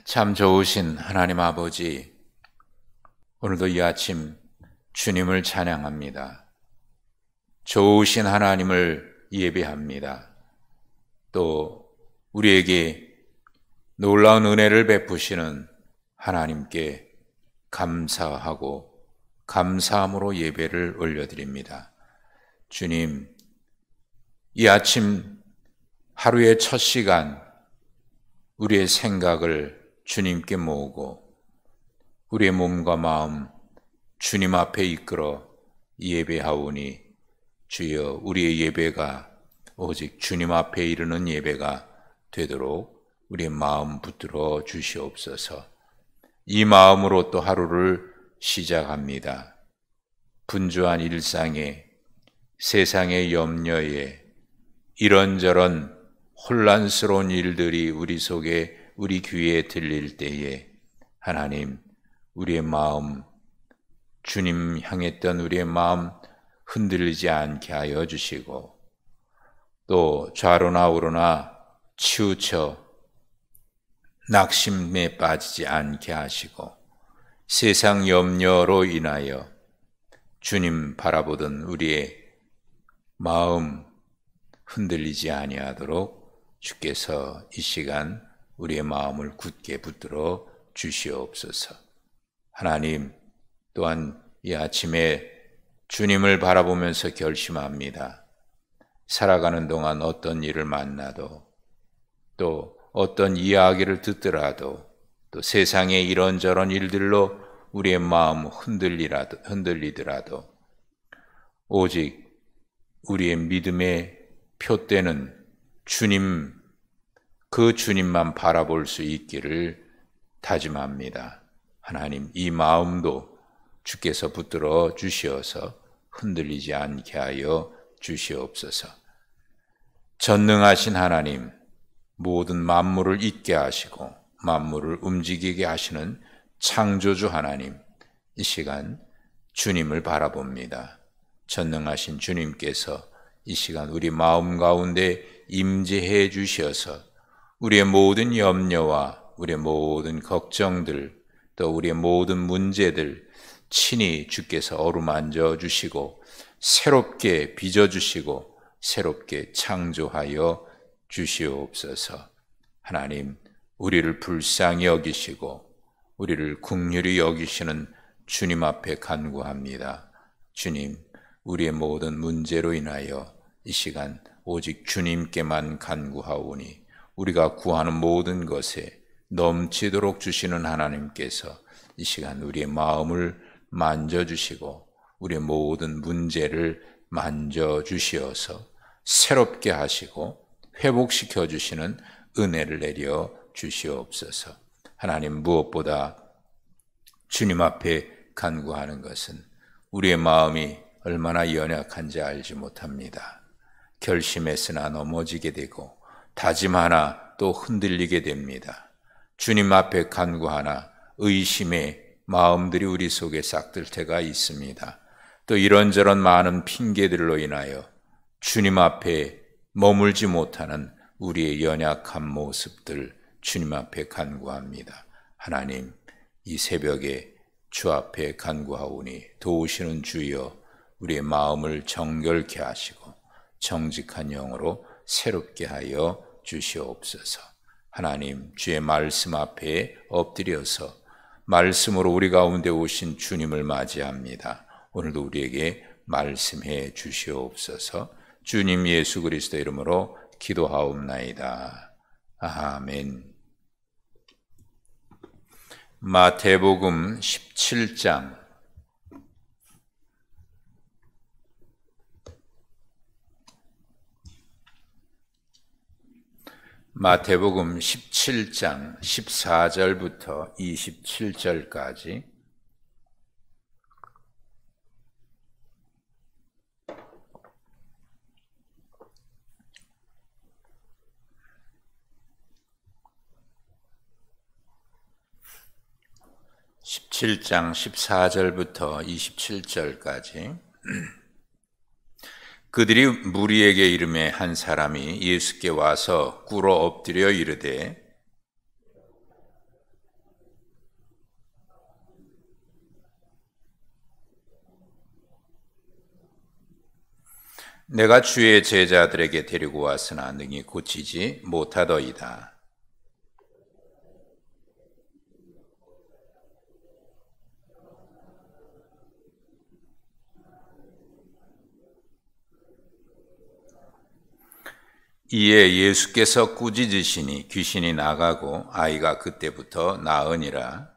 참 좋으신 하나님 아버지, 오늘도 이 아침 주님을 찬양합니다. 좋으신 하나님을 예배합니다. 또 우리에게 놀라운 은혜를 베푸시는 하나님께 감사하고 감사함으로 예배를 올려드립니다. 주님, 이 아침 하루의 첫 시간 우리의 생각을 주님께 모으고 우리의 몸과 마음 주님 앞에 이끌어 예배하오니 주여, 우리의 예배가 오직 주님 앞에 이르는 예배가 되도록 우리의 마음 붙들어 주시옵소서. 이 마음으로 또 하루를 시작합니다. 분주한 일상에, 세상의 염려에, 이런저런 혼란스러운 일들이 우리 속에, 우리 귀에 들릴 때에 하나님, 우리의 마음, 주님 향했던 우리의 마음 흔들리지 않게 하여 주시고, 또 좌로나 우로나 치우쳐 낙심에 빠지지 않게 하시고, 세상 염려로 인하여 주님 바라보던 우리의 마음 흔들리지 아니하도록 주께서 이 시간 우리의 마음을 굳게 붙들어 주시옵소서. 하나님, 또한 이 아침에 주님을 바라보면서 결심합니다. 살아가는 동안 어떤 일을 만나도, 또 어떤 이야기를 듣더라도, 또 세상의 이런저런 일들로 우리의 마음 흔들리더라도 오직 우리의 믿음의 표대는 주님, 그 주님만 바라볼 수 있기를 다짐합니다. 하나님, 이 마음도 주께서 붙들어 주시어서 흔들리지 않게 하여 주시옵소서. 전능하신 하나님, 모든 만물을 있게 하시고 만물을 움직이게 하시는 창조주 하나님, 이 시간 주님을 바라봅니다. 전능하신 주님께서 이 시간 우리 마음 가운데 임재해 주셔서 우리의 모든 염려와 우리의 모든 걱정들, 또 우리의 모든 문제들 친히 주께서 어루만져 주시고 새롭게 빚어주시고 새롭게 창조하여 주시옵소서. 하나님, 우리를 불쌍히 여기시고 우리를 긍휼히 여기시는 주님 앞에 간구합니다. 주님, 우리의 모든 문제로 인하여 이 시간 오직 주님께만 간구하오니 우리가 구하는 모든 것에 넘치도록 주시는 하나님께서 이 시간 우리의 마음을 만져주시고 우리의 모든 문제를 만져주시어서 새롭게 하시고 회복시켜 주시는 은혜를 내려 주시옵소서. 하나님, 무엇보다 주님 앞에 간구하는 것은 우리의 마음이 얼마나 연약한지 알지 못합니다. 결심했으나 넘어지게 되고 다짐하나 또 흔들리게 됩니다. 주님 앞에 간구하나 의심의 마음들이 우리 속에 싹들 때가 있습니다. 또 이런저런 많은 핑계들로 인하여 주님 앞에 머물지 못하는 우리의 연약한 모습들 주님 앞에 간구합니다. 하나님, 이 새벽에 주 앞에 간구하오니 도우시는 주여, 우리의 마음을 정결케 하시고 정직한 영으로 새롭게 하여 주시옵소서. 하나님, 주의 말씀 앞에 엎드려서 말씀으로 우리 가운데 오신 주님을 맞이합니다. 오늘도 우리에게 말씀해 주시옵소서. 주님 예수 그리스도 이름으로 기도하옵나이다. 아멘. 마태복음 17장 마태복음 17장 14절부터 27절까지 (17장) 14절부터 27절까지 그들이 무리에게 이르매 한 사람이 예수께 와서 꿇어 엎드려 이르되 내가 주의 제자들에게 데리고 왔으나 능히 고치지 못하더이다. 이에 예수께서 꾸짖으시니 귀신이 나가고 아이가 그때부터 나으니라.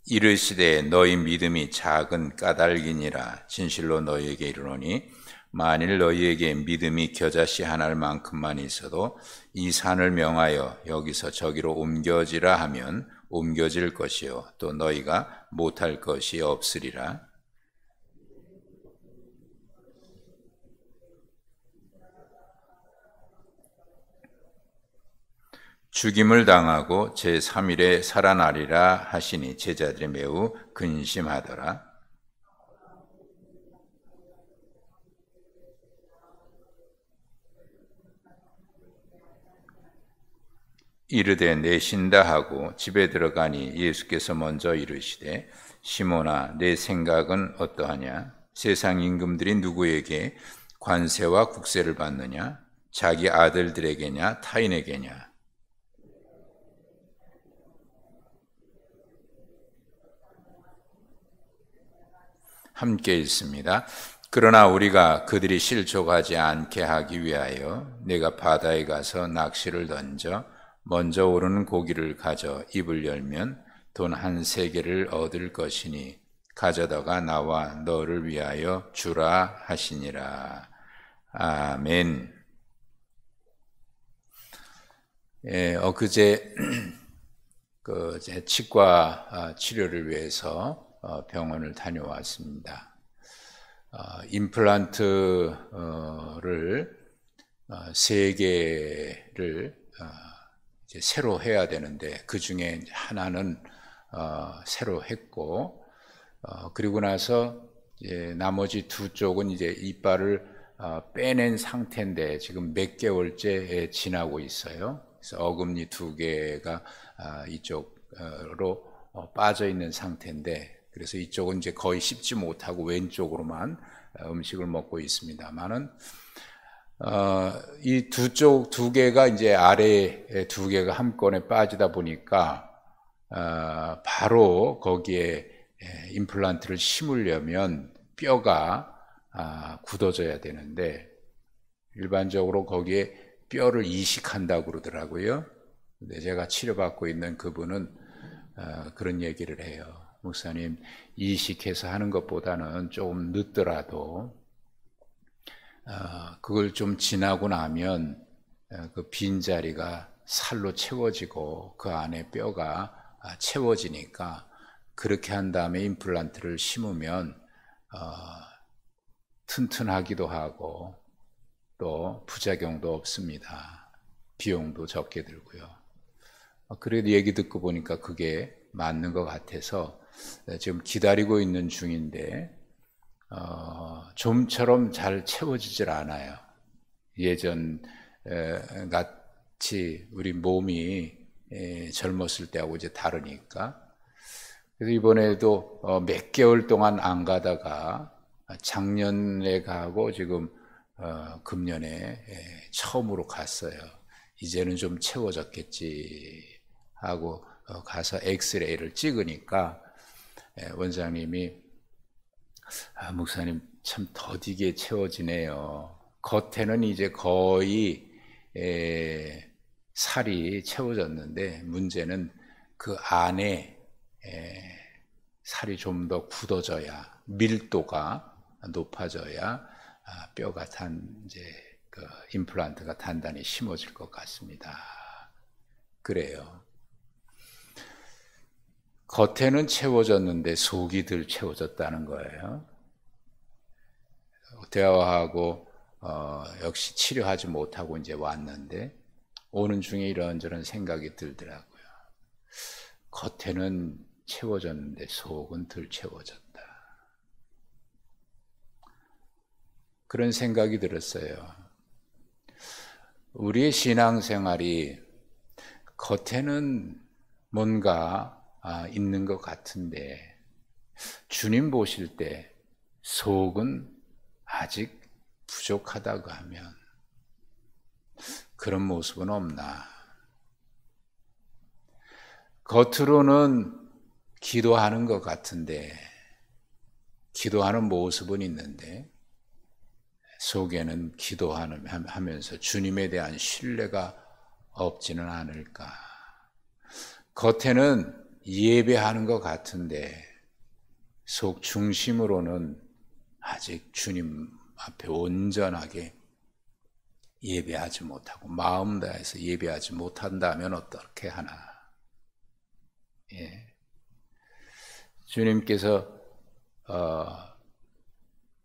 이르시되 너희 믿음이 작은 까닭이니라. 진실로 너희에게 이르노니 만일 너희에게 믿음이 겨자씨 하나를 만큼만 있어도 이 산을 명하여 여기서 저기로 옮겨지라 하면 옮겨질 것이요 또 너희가 못할 것이 없으리라. 죽임을 당하고 제3일에 살아나리라 하시니 제자들이 매우 근심하더라. 이르되 내신다 하고 집에 들어가니 예수께서 먼저 이르시되 시몬아 내 생각은 어떠하냐? 세상 임금들이 누구에게 관세와 국세를 받느냐? 자기 아들들에게냐 타인에게냐? 함께 읽습니다. 그러나 우리가 그들이 실족하지 않게 하기 위하여 내가 바다에 가서 낚시를 던져 먼저 오르는 고기를 가져 입을 열면 돈 한 세겔을 얻을 것이니 가져다가 나와 너를 위하여 주라 하시니라. 아멘. 엊그제 제 치과 치료를 위해서 병원을 다녀왔습니다. 임플란트를 3개를 이제 새로 해야 되는데 그 중에 하나는 새로 했고 그리고 나서 이제 나머지 2쪽은 이제 이빨을 빼낸 상태인데 지금 몇 개월째 지나고 있어요. 그래서 어금니 2개가 이쪽으로 빠져 있는 상태인데 그래서 이쪽은 이제 거의 씹지 못하고 왼쪽으로만 음식을 먹고 있습니다만은 이 2개가 이제 아래에 2개가 한꺼번에 빠지다 보니까 바로 거기에 임플란트를 심으려면 뼈가 굳어져야 되는데 일반적으로 거기에 뼈를 이식한다고 그러더라고요. 근데 제가 치료받고 있는 그분은 그런 얘기를 해요. 목사님, 이식해서 하는 것보다는 조금 늦더라도 그걸 좀 지나고 나면 그 빈자리가 살로 채워지고 그 안에 뼈가 채워지니까 그렇게 한 다음에 임플란트를 심으면 튼튼하기도 하고 또 부작용도 없습니다. 비용도 적게 들고요. 그래도 얘기 듣고 보니까 그게 맞는 것 같아서 지금 기다리고 있는 중인데 좀처럼 잘 채워지질 않아요. 예전 같이 우리 몸이 젊었을 때하고 이제 다르니까. 그래서 이번에도 몇 개월 동안 안 가다가 작년에 가고 지금 금년에 처음으로 갔어요. 이제는 좀 채워졌겠지 하고 가서 엑스레이를 찍으니까 원장님이 목사님 참 더디게 채워지네요. 겉에는 이제 거의 살이 채워졌는데 문제는 그 안에 살이 좀 더 굳어져야 밀도가 높아져야 뼈가 이제 그 임플란트가 단단히 심어질 것 같습니다. 그래요. 겉에는 채워졌는데 속이 덜 채워졌다는 거예요. 대화하고 역시 치료하지 못하고 이제 왔는데 오는 중에 이런저런 생각이 들더라고요. 겉에는 채워졌는데 속은 덜 채워졌다. 그런 생각이 들었어요. 우리의 신앙생활이 겉에는 뭔가 있는 것 같은데 주님 보실 때 속은 아직 부족하다고 하면 그런 모습은 없나? 겉으로는 기도하는 것 같은데 기도하는 모습은 있는데 속에는 기도하면서 주님에 대한 신뢰가 없지는 않을까. 겉에는 예배하는 것 같은데 속 중심으로는 아직 주님 앞에 온전하게 예배하지 못하고 마음 다해서 예배하지 못한다면 어떻게 하나. 예. 주님께서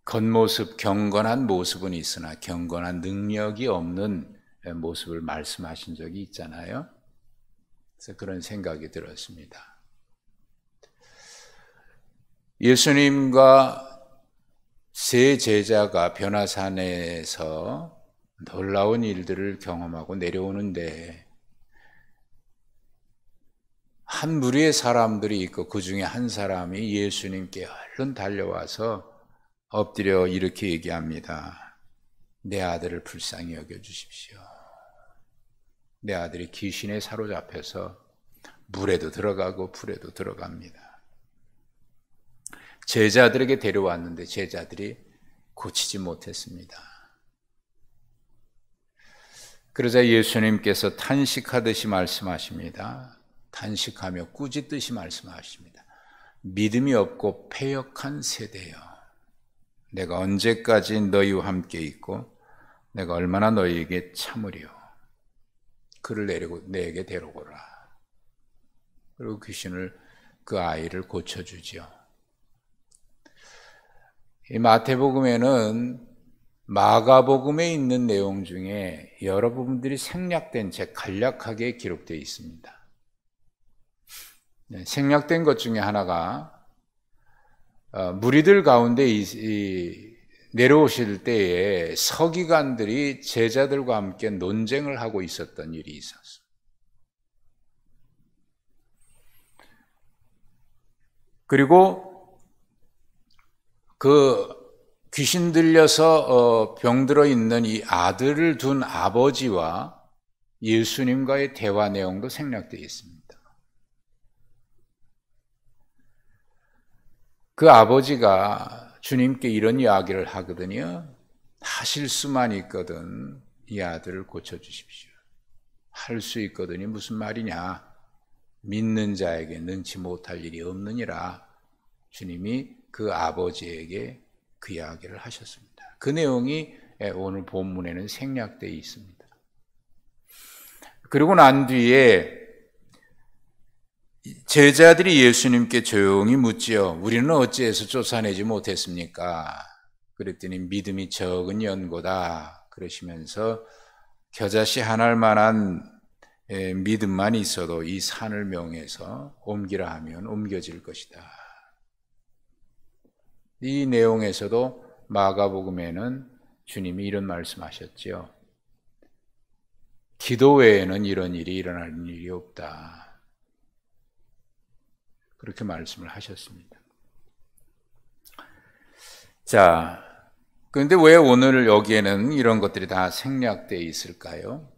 겉모습 경건한 모습은 있으나 경건한 능력이 없는 모습을 말씀하신 적이 있잖아요. 그래서 그런 생각이 들었습니다. 예수님과 세 제자가 변화산에서 놀라운 일들을 경험하고 내려오는데 한 무리의 사람들이 있고 그 중에 한 사람이 예수님께 얼른 달려와서 엎드려 이렇게 얘기합니다. 내 아들을 불쌍히 여겨주십시오. 내 아들이 귀신에 사로잡혀서 물에도 들어가고 불에도 들어갑니다. 제자들에게 데려왔는데 제자들이 고치지 못했습니다. 그러자 예수님께서 탄식하듯이 말씀하십니다. 탄식하며 꾸짖듯이 말씀하십니다. 믿음이 없고 패역한 세대여, 내가 언제까지 너희와 함께 있고 내가 얼마나 너희에게 참으리요. 그를 내게 데려오라. 그리고 그 아이를 고쳐주지요. 이 마태복음에는 마가복음에 있는 내용 중에 여러 부분들이 생략된 채 간략하게 기록되어 있습니다. 생략된 것 중에 하나가 무리들 가운데 내려오실 때에 서기관들이 제자들과 함께 논쟁을 하고 있었던 일이 있었어요. 그리고 그 귀신 들려서 병들어 있는 이 아들을 둔 아버지와 예수님과의 대화 내용도 생략되어 있습니다. 그 아버지가 주님께 이런 이야기를 하거든요. 하실 수만 있거든 이 아들을 고쳐주십시오. 할 수 있거든이 무슨 말이냐. 믿는 자에게 능치 못할 일이 없느니라. 주님이 그 아버지에게 그 이야기를 하셨습니다. 그 내용이 오늘 본문에는 생략되어 있습니다. 그리고 난 뒤에 제자들이 예수님께 조용히 묻지요. 우리는 어찌해서 쫓아내지 못했습니까? 그랬더니 믿음이 적은 연고다 그러시면서 겨자씨 하나일 만한 믿음만 있어도 이 산을 명해서 옮기라 하면 옮겨질 것이다. 이 내용에서도 마가복음에는 주님이 이런 말씀하셨지요. 기도 외에는 이런 일이 일어나는 일이 없다. 그렇게 말씀을 하셨습니다. 자, 그런데 왜 오늘 여기에는 이런 것들이 다 생략되어 있을까요?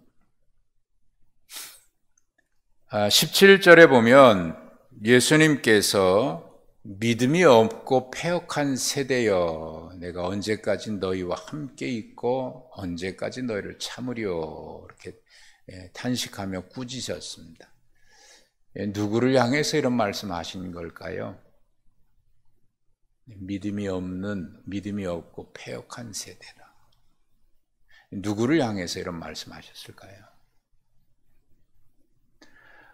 17절에 보면 예수님께서 믿음이 없고 패역한 세대여, 내가 언제까지 너희와 함께 있고 언제까지 너희를 참으리요, 이렇게 탄식하며 꾸짖으셨습니다. 누구를 향해서 이런 말씀하신 걸까요? 믿음이 없고 패역한 세대다. 누구를 향해서 이런 말씀하셨을까요?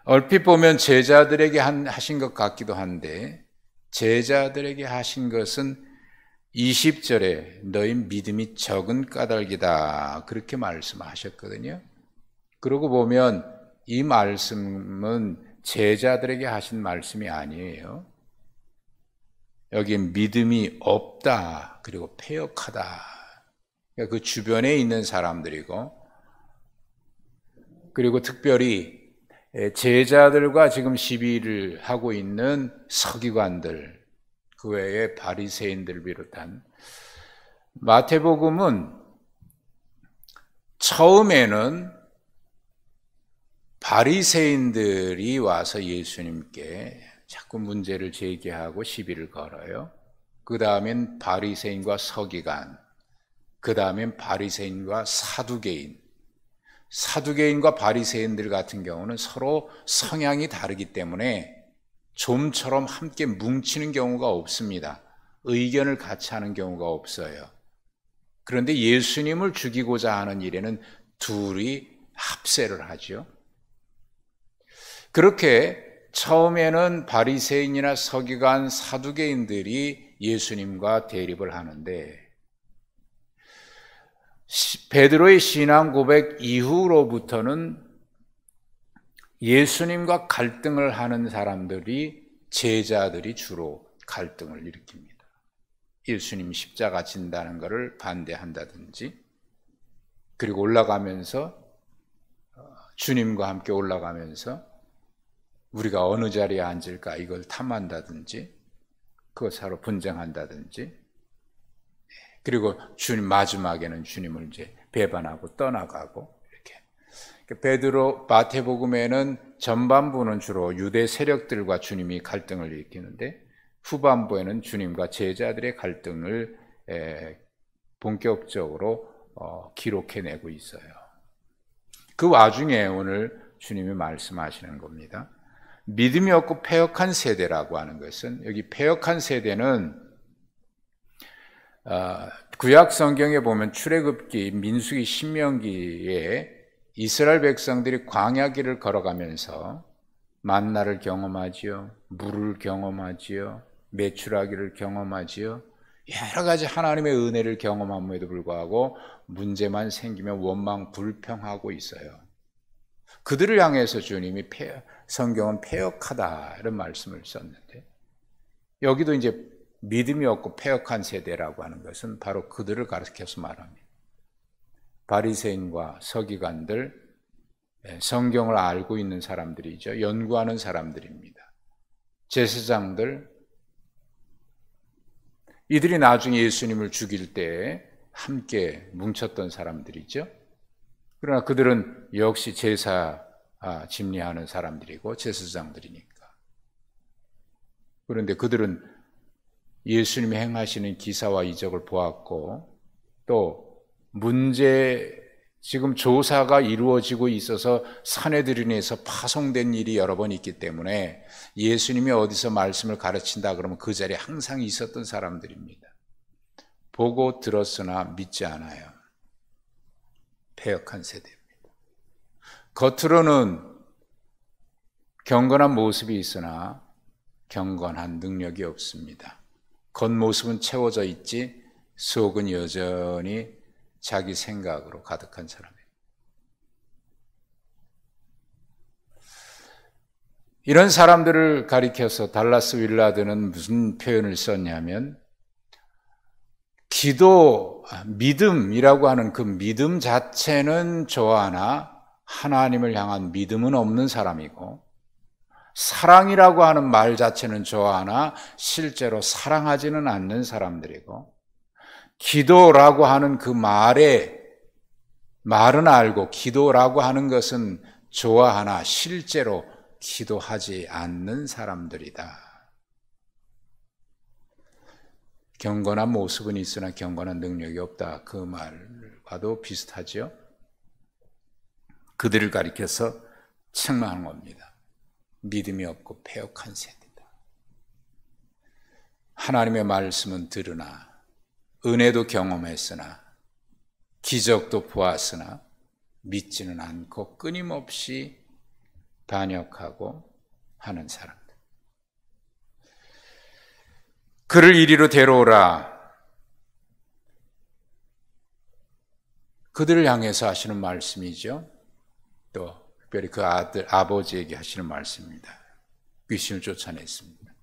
얼핏 보면 제자들에게 하신 것 같기도 한데 제자들에게 하신 것은 20절에 너희 믿음이 적은 까닭이다 그렇게 말씀하셨거든요. 그러고 보면 이 말씀은 제자들에게 하신 말씀이 아니에요. 여기 믿음이 없다 그리고 패역하다, 그러니까 그 주변에 있는 사람들이고, 그리고 특별히 제자들과 지금 시비를 하고 있는 서기관들, 그 외에 바리새인들을 비롯한 마태복음은 처음에는 바리새인들이 와서 예수님께 자꾸 문제를 제기하고 시비를 걸어요. 그 다음엔 바리새인과 서기관, 그 다음엔 바리새인과 사두개인. 사두개인과 바리새인들 같은 경우는 서로 성향이 다르기 때문에 좀처럼 함께 뭉치는 경우가 없습니다. 의견을 같이 하는 경우가 없어요. 그런데 예수님을 죽이고자 하는 일에는 둘이 합세를 하죠. 그렇게 처음에는 바리새인이나 서기관, 사두개인들이 예수님과 대립을 하는데 베드로의 신앙 고백 이후로부터는 예수님과 갈등을 하는 사람들이 제자들이 주로 갈등을 일으킵니다. 예수님 십자가 진다는 것을 반대한다든지, 그리고 올라가면서 주님과 함께 올라가면서 우리가 어느 자리에 앉을까 이걸 탐한다든지, 그것 서로 분쟁한다든지, 그리고 주님 마지막에는 주님을 이제 배반하고 떠나가고, 이렇게 베드로 마태복음에는 전반부는 주로 유대 세력들과 주님이 갈등을 일으키는데 후반부에는 주님과 제자들의 갈등을 본격적으로 기록해내고 있어요. 그 와중에 오늘 주님이 말씀하시는 겁니다. 믿음이 없고 패역한 세대라고 하는 것은, 여기 패역한 세대는 구약 성경에 보면 출애굽기, 민수기, 신명기에 이스라엘 백성들이 광야길을 걸어가면서 만나를 경험하지요, 물을 경험하지요, 매출하기를 경험하지요, 여러 가지 하나님의 은혜를 경험함에도 불구하고 문제만 생기면 원망 불평하고 있어요. 그들을 향해서 주님이 성경은 패역하다 이런 말씀을 썼는데, 여기도 이제 믿음이 없고 패역한 세대라고 하는 것은 바로 그들을 가리켜서 말합니다. 바리새인과 서기관들, 성경을 알고 있는 사람들이죠. 연구하는 사람들입니다. 제사장들, 이들이 나중에 예수님을 죽일 때 함께 뭉쳤던 사람들이죠. 그러나 그들은 역시 제사 집리하는 사람들이고 제사장들이니까. 그런데 그들은 예수님이 행하시는 기사와 이적을 보았고, 또 지금 조사가 이루어지고 있어서 사내들인에서 파송된 일이 여러 번 있기 때문에 예수님이 어디서 말씀을 가르친다 그러면 그 자리에 항상 있었던 사람들입니다. 보고 들었으나 믿지 않아요. 패역한 세대입니다. 겉으로는 경건한 모습이 있으나 경건한 능력이 없습니다. 겉모습은 채워져 있지 속은 여전히 자기 생각으로 가득한 사람이에요. 이런 사람들을 가리켜서 달라스 윌라드는 무슨 표현을 썼냐면, 믿음이라고 하는 그 믿음 자체는 좋아하나 하나님을 향한 믿음은 없는 사람이고, 사랑이라고 하는 말 자체는 좋아하나 실제로 사랑하지는 않는 사람들이고, 기도라고 하는 그 말은 알고 기도라고 하는 것은 좋아하나 실제로 기도하지 않는 사람들이다. 경건한 모습은 있으나 경건한 능력이 없다. 그 말과도 비슷하죠. 그들을 가리켜서 책망한 겁니다. 믿음이 없고 패역한 세대다. 하나님의 말씀은 들으나 은혜도 경험했으나 기적도 보았으나 믿지는 않고 끊임없이 반역하고 하는 사람들. 그를 이리로 데려오라. 그들을 향해서 하시는 말씀이죠. 또 특별히 그 아버지에게 하시는 말씀입니다. 귀신을 쫓아냈습니다.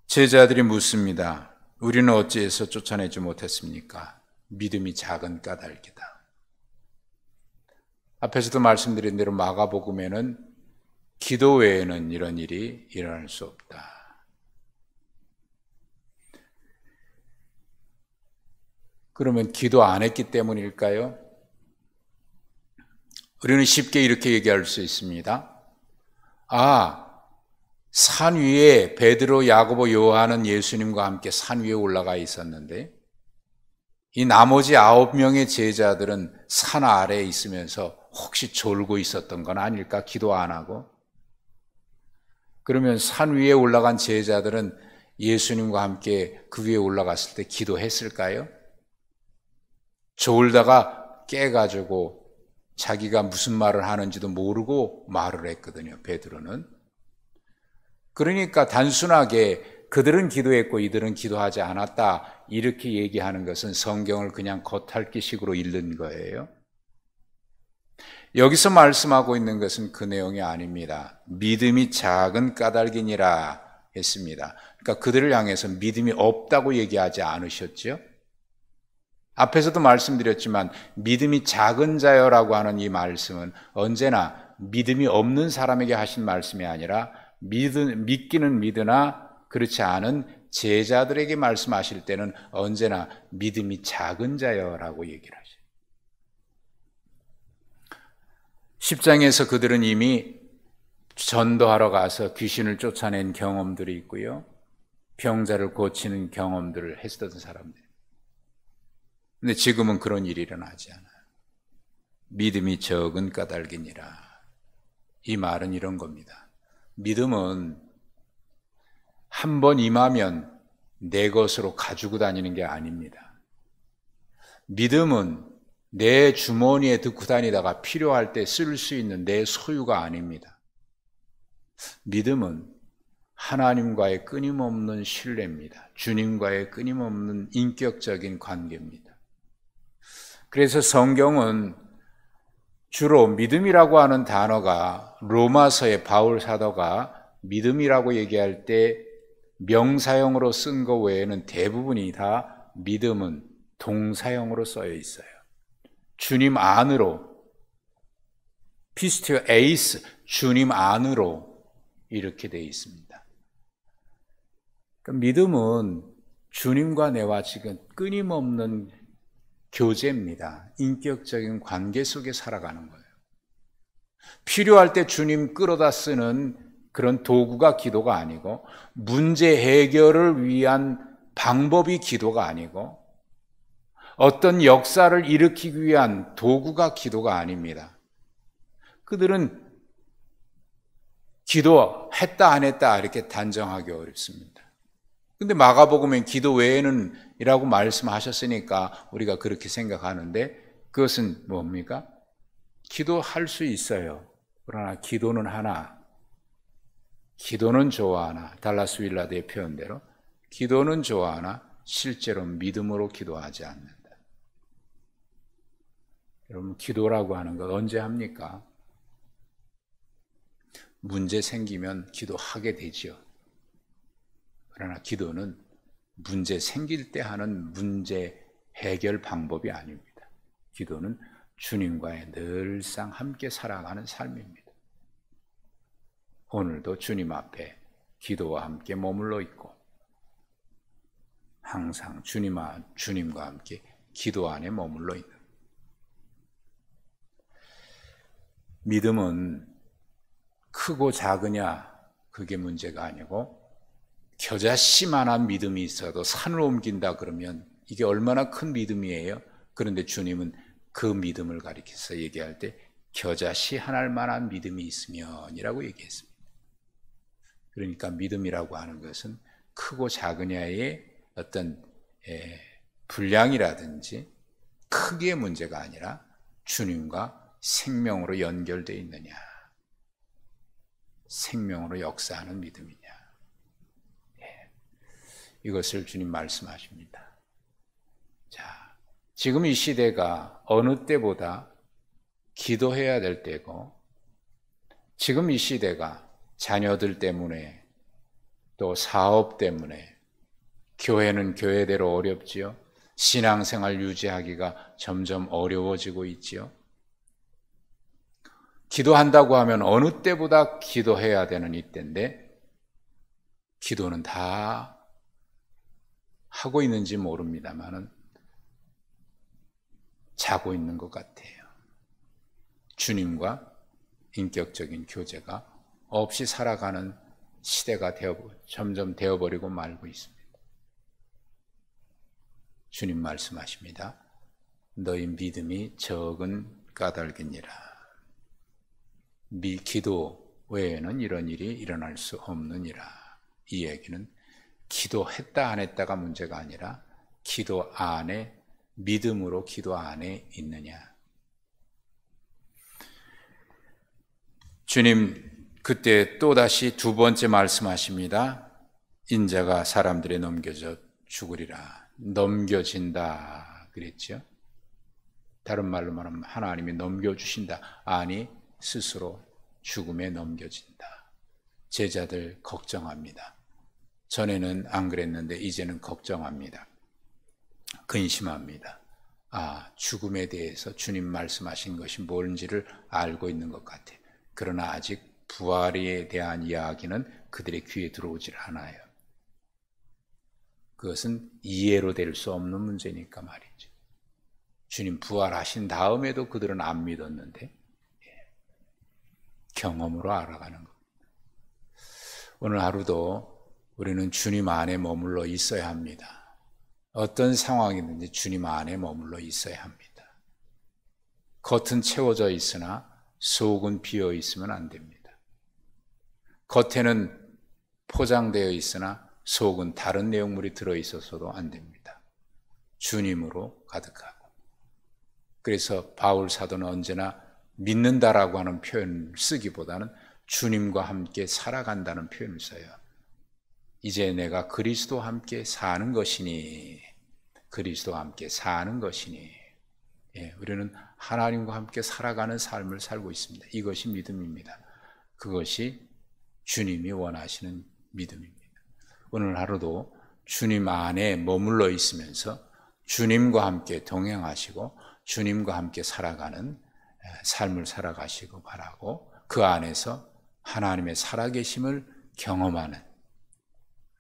제자들이 묻습니다. 우리는 어찌해서 쫓아내지 못했습니까? 믿음이 작은 까닭이다. 앞에서도 말씀드린 대로 마가복음에는 기도 외에는 이런 일이 일어날 수 없다. 그러면 기도 안 했기 때문일까요? 우리는 쉽게 이렇게 얘기할 수 있습니다. 산 위에 베드로, 야고보, 요한은 예수님과 함께 산 위에 올라가 있었는데 이 나머지 9명의 제자들은 산 아래에 있으면서 혹시 졸고 있었던 건 아닐까? 기도 안 하고? 그러면 산 위에 올라간 제자들은 예수님과 함께 그 위에 올라갔을 때 기도했을까요? 졸다가 깨가지고 자기가 무슨 말을 하는지도 모르고 말을 했거든요, 베드로는. 그러니까 단순하게 그들은 기도했고 이들은 기도하지 않았다 이렇게 얘기하는 것은 성경을 그냥 겉핥기식으로 읽는 거예요. 여기서 말씀하고 있는 것은 그 내용이 아닙니다. 믿음이 작은 까닭이니라 했습니다. 그러니까 그들을 향해서 믿음이 없다고 얘기하지 않으셨죠? 앞에서도 말씀드렸지만 믿음이 작은 자여라고 하는 이 말씀은 언제나 믿음이 없는 사람에게 하신 말씀이 아니라 믿기는 믿으나 그렇지 않은 제자들에게 말씀하실 때는 언제나 믿음이 작은 자여라고 얘기를 하셔요. 10장에서 그들은 이미 전도하러 가서 귀신을 쫓아낸 경험들이 있고요. 병자를 고치는 경험들을 했었던 사람들. 근데 지금은 그런 일이 일어나지 않아요. 믿음이 적은 까닭이니라. 이 말은 이런 겁니다. 믿음은 한 번 임하면 내 것으로 가지고 다니는 게 아닙니다. 믿음은 내 주머니에 넣고 다니다가 필요할 때 쓸 수 있는 내 소유가 아닙니다. 믿음은 하나님과의 끊임없는 신뢰입니다. 주님과의 끊임없는 인격적인 관계입니다. 그래서 성경은 주로 믿음이라고 하는 단어가 로마서의 바울 사도가 믿음이라고 얘기할 때 명사형으로 쓴 거 외에는 대부분이 다 믿음은 동사형으로 써여 있어요. 주님 안으로, 피스티오 에이스, 주님 안으로 이렇게 되어 있습니다. 그러니까 믿음은 주님과 내와 지금 끊임없는 교제입니다. 인격적인 관계 속에 살아가는 거예요. 필요할 때 주님 끌어다 쓰는 그런 도구가 기도가 아니고 문제 해결을 위한 방법이 기도가 아니고 어떤 역사를 일으키기 위한 도구가 기도가 아닙니다. 그들은 기도했다 안 했다 이렇게 단정하기 어렵습니다. 근데 마가복음엔 기도 외에는 이라고 말씀하셨으니까 우리가 그렇게 생각하는데 그것은 뭡니까? 기도할 수 있어요. 그러나 기도는 하나, 기도는 좋아하나, 달라스 윌라드의 표현대로 기도는 좋아하나 실제로 믿음으로 기도하지 않는다. 여러분 기도라고 하는 것 언제 합니까? 문제 생기면 기도하게 되지요. 그러나 기도는 문제 생길 때 하는 문제 해결 방법이 아닙니다. 기도는 주님과의 늘상 함께 살아가는 삶입니다. 오늘도 주님 앞에 기도와 함께 머물러 있고 항상 주님과 함께 기도 안에 머물러 있는 믿음은 크고 작으냐 그게 문제가 아니고 겨자씨만한 믿음이 있어도 산을 옮긴다 그러면 이게 얼마나 큰 믿음이에요? 그런데 주님은 그 믿음을 가리켜서 얘기할 때 겨자씨 하나만한 믿음이 있으면이라고 얘기했습니다. 그러니까 믿음이라고 하는 것은 크고 작으냐의 어떤 분량이라든지 크기의 문제가 아니라 주님과 생명으로 연결되어 있느냐, 생명으로 역사하는 믿음이냐, 이것을 주님 말씀하십니다. 자, 지금 이 시대가 어느 때보다 기도해야 될 때고, 지금 이 시대가 자녀들 때문에 또 사업 때문에 교회는 교회대로 어렵지요. 신앙생활 유지하기가 점점 어려워지고 있지요. 기도한다고 하면 어느 때보다 기도해야 되는 이때인데 기도는 다 하고 있는지 모릅니다만은 자고 있는 것 같아요. 주님과 인격적인 교제가 없이 살아가는 시대가 점점 되어버리고 말고 있습니다. 주님 말씀하십니다. 너희 믿음이 적은 까닭이니라. 기도 외에는 이런 일이 일어날 수 없느니라. 이 얘기는 기도했다 안 했다가 문제가 아니라 기도 안에, 믿음으로 기도 안에 있느냐. 주님 그때 또다시 두 번째 말씀하십니다. 인자가 사람들에 넘겨져 죽으리라. 넘겨진다 그랬죠. 다른 말로 말하면 하나님이 넘겨주신다. 아니 스스로 죽음에 넘겨진다. 제자들 걱정합니다. 전에는 안 그랬는데 이제는 걱정합니다. 근심합니다. 죽음에 대해서 주님 말씀하신 것이 뭔지를 알고 있는 것 같아요. 그러나 아직 부활에 대한 이야기는 그들의 귀에 들어오질 않아요. 그것은 이해로 될 수 없는 문제니까 말이죠. 주님 부활하신 다음에도 그들은 안 믿었는데 경험으로 알아가는 것. 오늘 하루도 우리는 주님 안에 머물러 있어야 합니다. 어떤 상황이든지 주님 안에 머물러 있어야 합니다. 겉은 채워져 있으나 속은 비어 있으면 안 됩니다. 겉에는 포장되어 있으나 속은 다른 내용물이 들어있어서도 안 됩니다. 주님으로 가득하고. 그래서 바울 사도는 언제나 믿는다라고 하는 표현을 쓰기보다는 주님과 함께 살아간다는 표현을 써요. 이제 내가 그리스도와 함께 사는 것이니, 그리스도와 함께 사는 것이니, 우리는 하나님과 함께 살아가는 삶을 살고 있습니다. 이것이 믿음입니다. 그것이 주님이 원하시는 믿음입니다. 오늘 하루도 주님 안에 머물러 있으면서 주님과 함께 동행하시고 주님과 함께 살아가는 삶을 살아가시고 바라고, 그 안에서 하나님의 살아계심을 경험하는,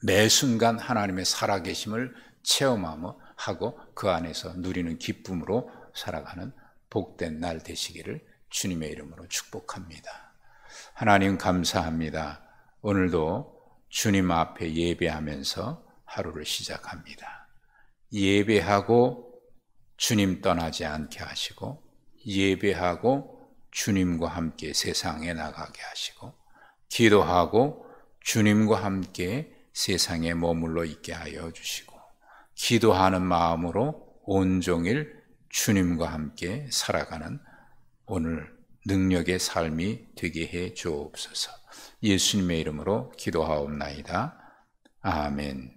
매 순간 하나님의 살아계심을 체험하고 그 안에서 누리는 기쁨으로 살아가는 복된 날 되시기를 주님의 이름으로 축복합니다. 하나님 감사합니다. 오늘도 주님 앞에 예배하면서 하루를 시작합니다. 예배하고 주님 떠나지 않게 하시고, 예배하고 주님과 함께 세상에 나가게 하시고, 기도하고 주님과 함께 세상에 머물러 있게 하여 주시고, 기도하는 마음으로 온종일 주님과 함께 살아가는 오늘 능력의 삶이 되게 해 주옵소서. 예수님의 이름으로 기도하옵나이다. 아멘.